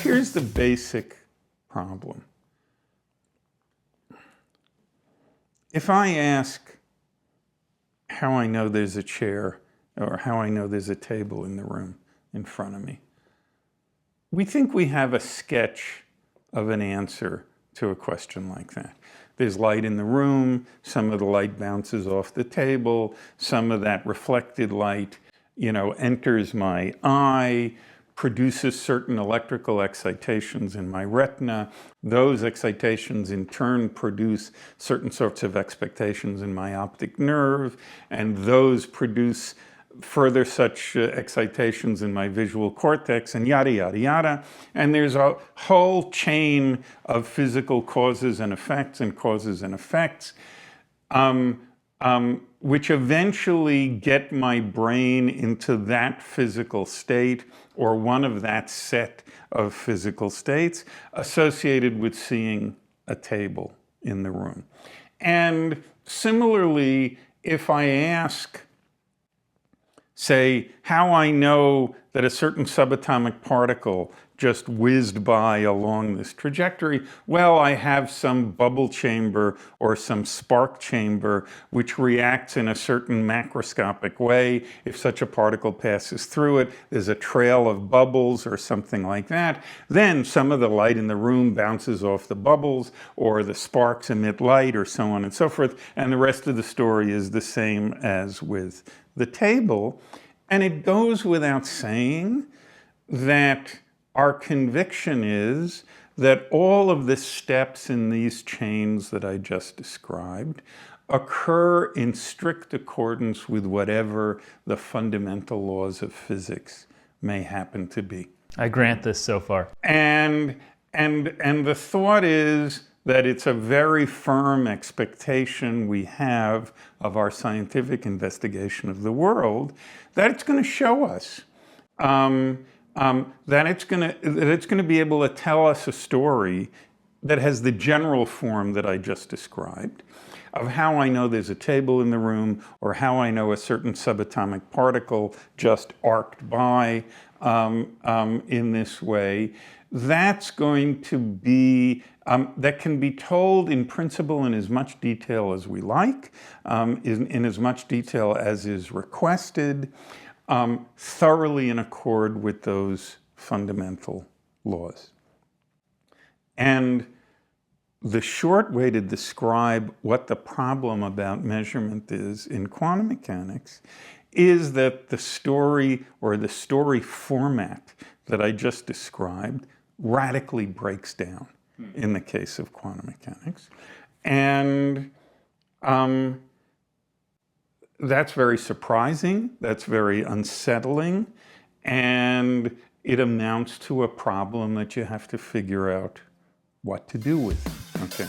Here's the basic problem. If I ask how I know there's a chair or how I know there's a table in the room in front of me, we think we have a sketch of an answer to a question like that. There's light in the room, some of the light bounces off the table, some of that reflected light, enters my eye, produces certain electrical excitations in my retina. Those excitations in turn produce certain sorts of expectations in my optic nerve, and those produce further such excitations in my visual cortex, and yada, yada, yada. And there's a whole chain of physical causes and effects which eventually get my brain into that physical state or one of that set of physical states associated with seeing a table in the room. And similarly, if I ask, say, how I know that a certain subatomic particle just whizzed by along this trajectory, well, I have some bubble chamber or some spark chamber which reacts in a certain macroscopic way. If such a particle passes through it, there's a trail of bubbles or something like that. Then some of the light in the room bounces off the bubbles, or the sparks emit light, or so on and so forth. And the rest of the story is the same as with the table. And it goes without saying that our conviction is that all of the steps in these chains that I just described occur in strict accordance with whatever the fundamental laws of physics may happen to be. I grant this so far. And the thought is that it's a very firm expectation we have of our scientific investigation of the world that it's going to show us that it's going to be able to tell us a story that has the general form that I just described, of how I know there's a table in the room, or how I know a certain subatomic particle just arced by in this way. That's going to be, that can be told in principle in as much detail as we like, in as much detail as is requested, thoroughly in accord with those fundamental laws. And the short way to describe what the problem about measurement is in quantum mechanics is that the story, or the story format that I just described, radically breaks down in the case of quantum mechanics. And that's very surprising, that's very unsettling, and it amounts to a problem that you have to figure out what to do with, okay?